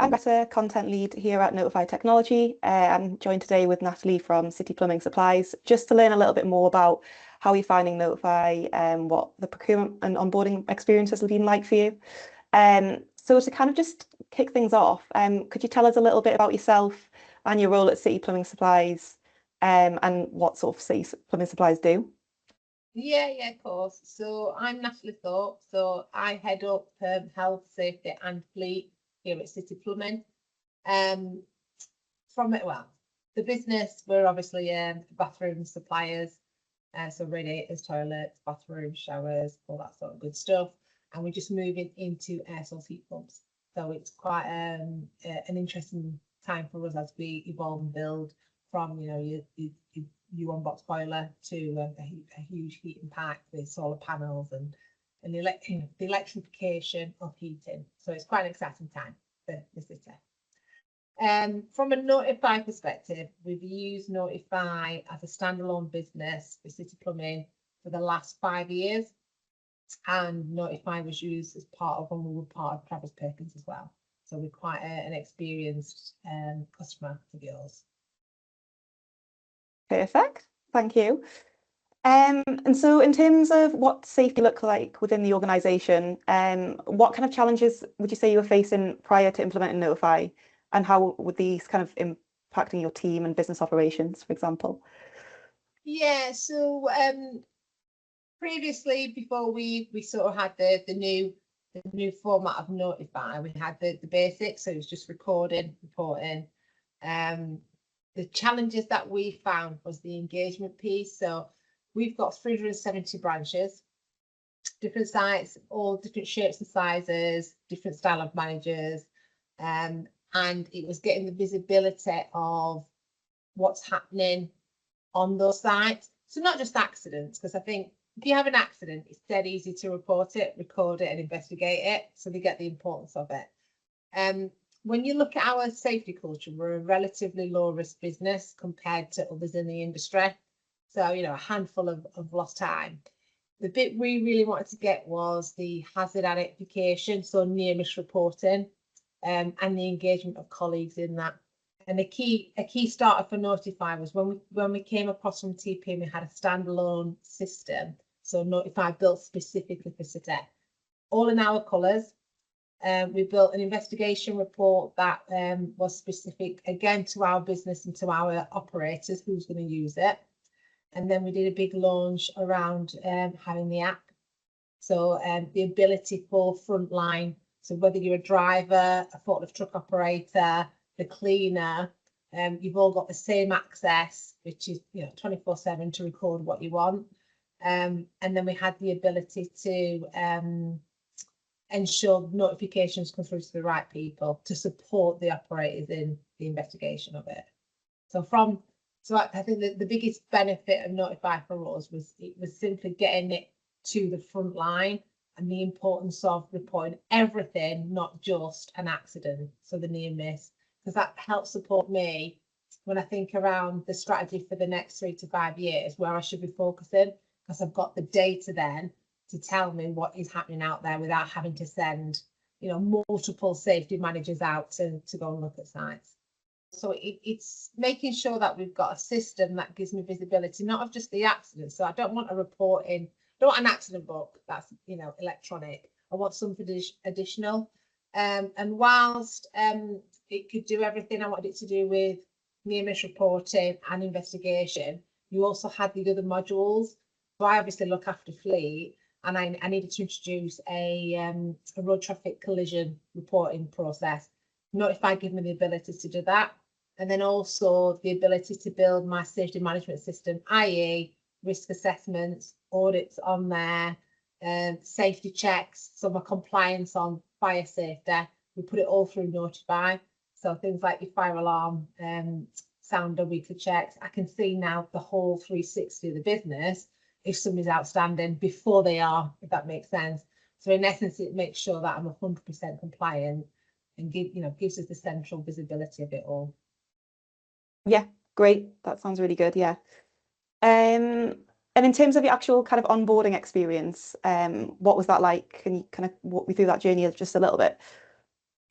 I'm Greta, content lead here at Notify Technology. I'm joined today with Natalie from City Plumbing Supplies, just to learn a little bit more about how you're finding Notify and what the procurement and onboarding experience has been like for you. So to kind of just kick things off, could you tell us a little bit about yourself and your role at City Plumbing Supplies, and what sort of City Plumbing Supplies do? Yeah, of course. So I'm Natalie Thorpe. So I head up health, safety and fleet here at City Plumbing. The business, we're obviously bathroom suppliers. So radiators, toilets, bathrooms, showers, all that sort of good stuff. And we're just moving into air source heat pumps. So it's quite an interesting time for us as we evolve and build from, your on-box boiler to a huge heating pack with solar panels and the electrification of heating. So it's quite an exciting time for the city. From a Notify perspective, we've used Notify as a standalone business for City Plumbing for the last 5 years. And Notify was used as part of when we were part of Travis Perkins as well. So we're quite an experienced customer of yours. Perfect, thank you. And so in terms of what safety looks like within the organisation, what kind of challenges would you say you were facing prior to implementing Notify, and how would these kind of impacting your team and business operations, for example? Yeah, so previously, before we sort of had the new format of Notify, we had the basics, so it was just recording, reporting. The challenges that we found was the engagement piece. So we've got 370 branches, different sites, all different shapes and sizes, different style of managers, and it was getting the visibility of what's happening on those sites. So not just accidents, because I think if you have an accident, it's dead easy to report it, record it, and investigate it. So they get the importance of it. When you look at our safety culture, we're a relatively low risk business compared to others in the industry. So, a handful of lost time. The bit we really wanted to get was the hazard identification, so near miss reporting, and the engagement of colleagues in that. And a key starter for Notify was when we came across from TP and we had a standalone system. So Notify built specifically for City, all in our colours. We built an investigation report that was specific again to our business and to our operators who's going to use it. And then we did a big launch around having the app. So the ability for frontline, so whether you're a driver, a forklift truck operator, the cleaner, you've all got the same access, which is 24/7 to record what you want. And then we had the ability to ensure notifications come through to the right people to support the operators in the investigation of it. So I think the biggest benefit of Notify for us was simply getting it to the front line and the importance of reporting everything, not just an accident, so the near miss, because that helps support me when I think around the strategy for the next 3 to 5 years, where I should be focusing, because I've got the data then to tell me what is happening out there without having to send, multiple safety managers out to go and look at sites. So it's making sure that we've got a system that gives me visibility, not of just the accident. So I don't want I don't want an accident book that's, electronic. I want something additional. And whilst it could do everything I wanted it to do with near miss reporting and investigation, you also had the other modules. So I obviously look after fleet, and I needed to introduce a road traffic collision reporting process. Notify gave me the ability to do that, and then also the ability to build my safety management system, i.e. risk assessments, audits on there, safety checks, so my compliance on fire safety. We put it all through Notify. So things like your fire alarm, sounder weekly checks. I can see now the whole 360 of the business if somebody's outstanding before they are, if that makes sense. So in essence, it makes sure that I'm 100% compliant and gives us the central visibility of it all. Yeah, great. That sounds really good. Yeah. And in terms of your actual kind of onboarding experience, what was that like? Can you kind of walk me through that journey just a little bit?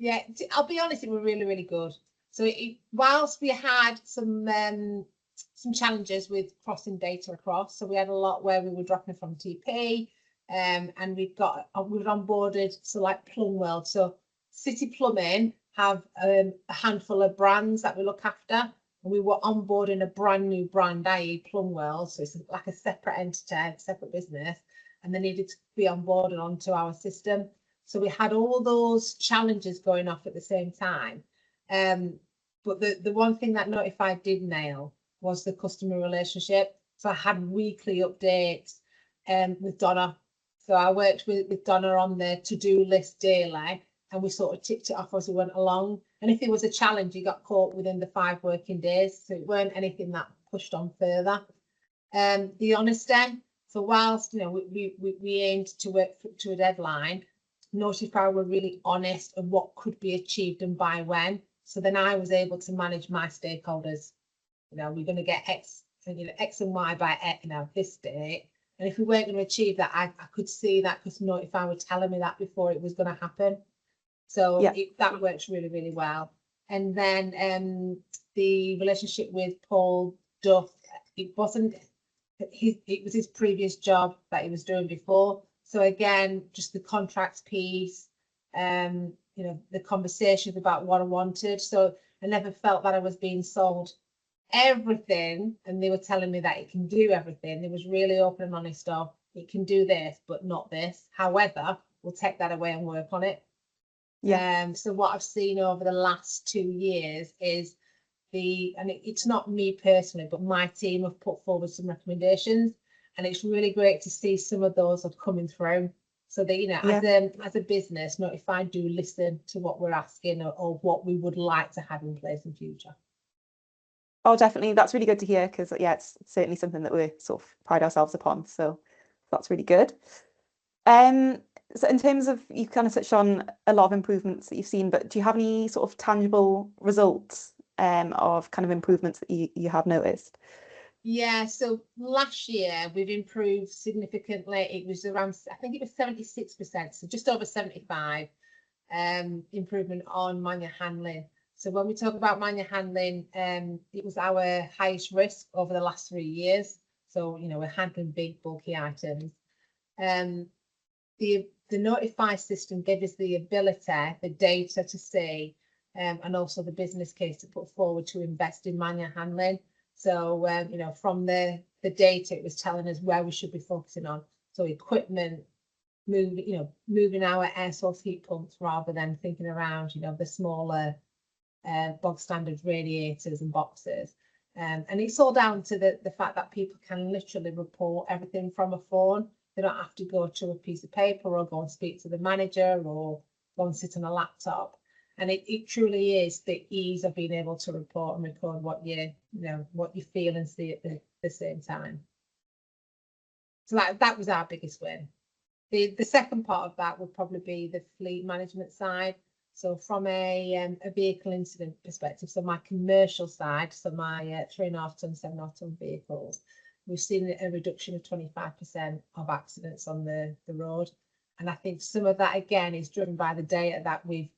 Yeah, I'll be honest, it was really, really good. So whilst we had some challenges with crossing data across, so we had a lot where we were dropping from TP, and we've onboarded, so like Plum World. So City Plumbing have a handful of brands that we look after, and we were onboarding a brand new brand, i.e. Plum World. So it's like a separate entity, separate business, and they needed to be onboarded onto our system. So we had all those challenges going off at the same time. But the one thing that Notify did nail was the customer relationship. So I had weekly updates with Donna. So I worked with Donna on the to-do list daily, and we sort of ticked it off as we went along. And if there was a challenge, you got caught within the 5 working days. So it weren't anything that pushed on further. The honesty. So whilst we aimed to work to a deadline, Notify were really honest of what could be achieved and by when. So then I was able to manage my stakeholders. We're going to get X, X and Y by this date. And if we weren't going to achieve that, I could see that because Notify were telling me that before it was going to happen. So yeah, that works really, really well. And then the relationship with Paul Duff, it was his previous job that he was doing before. So again, just the contracts piece, the conversations about what I wanted. So I never felt that I was being sold everything, and they were telling me that it can do everything. It was really open and honest of, it can do this, but not this. However, we'll take that away and work on it. Yeah. So what I've seen over the last 2 years is it's not me personally, but my team have put forward some recommendations, and it's really great to see some of those are coming through. So that as a business, Notify do listen to what we're asking or what we would like to have in place in future. Oh, definitely. That's really good to hear, because it's certainly something that we sort of pride ourselves upon. So that's really good. So in terms of, you kind of touched on a lot of improvements that you've seen, but do you have any sort of tangible results of kind of improvements that you have noticed? Yeah, so last year we've improved significantly. It was around, I think it was 76%, so just over 75 improvement on manual handling. So when we talk about manual handling, it was our highest risk over the last 3 years. So we're handling big bulky items. The Notify system gave us the ability, the data to see, and also the business case to put forward to invest in manual handling. So, from the data, it was telling us where we should be focusing on. So equipment, moving our air source heat pumps rather than thinking around, the smaller bog standard radiators and boxes. And it's all down to the fact that people can literally report everything from a phone. They don't have to go to a piece of paper or go and speak to the manager or go and sit on a laptop. And it truly is the ease of being able to report and record what you feel and see at the same time. So that was our biggest win. The second part of that would probably be the fleet management side. So from a vehicle incident perspective, so my commercial side, so my 3.5 ton, 7.5 ton vehicles, we've seen a reduction of 25% of accidents on the road. And I think some of that, again, is driven by the data that we've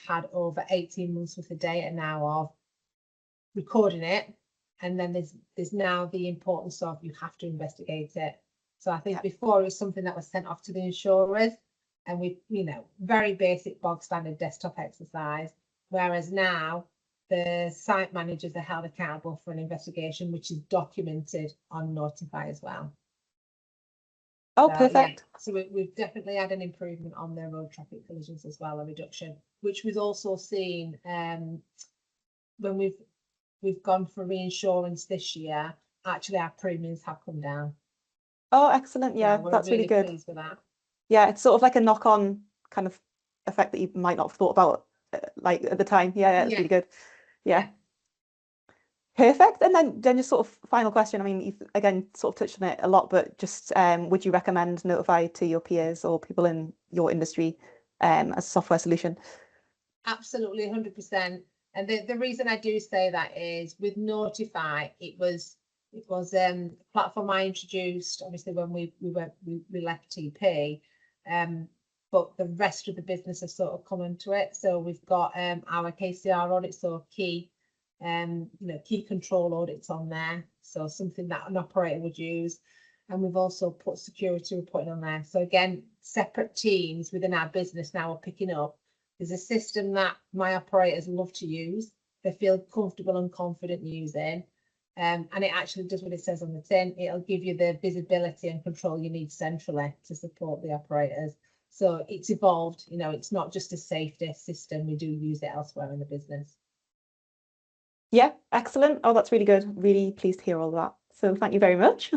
had over 18 months worth of data now of recording it. And then there's now the importance of, you have to investigate it. So I think before it was something that was sent off to the insurers, and we, very basic bog standard desktop exercise. Whereas now the site managers are held accountable for an investigation, which is documented on Notify as well. Oh, so, perfect. Yeah. So we've definitely had an improvement on the road traffic collisions as well, a reduction, which we've also seen when we've gone for reinsurance this year. Actually, our premiums have come down. Oh, excellent. Yeah, that's really good. Pleased with that. Yeah, it's sort of like a knock-on kind of effect that you might not have thought about like at the time. Yeah, it's really good. Yeah. Perfect. And then just sort of final question. I mean, you've again sort of touched on it a lot, but just would you recommend Notify to your peers or people in your industry as a software solution? Absolutely, 100%. And the reason I do say that is with Notify, it was a platform I introduced obviously when we left TP. but the rest of the business has sort of come into it. So we've got our KCR audits, so key key control audits on there, so something that an operator would use. And we've also put security reporting on there. So again, separate teams within our business now are picking up. There's a system that my operators love to use. They feel comfortable and confident using. And it actually does what it says on the tin. It'll give you the visibility and control you need centrally to support the operators. So it's evolved, it's not just a safety system. We do use it elsewhere in the business. Yeah, excellent. Oh, that's really good. Really pleased to hear all that. So thank you very much.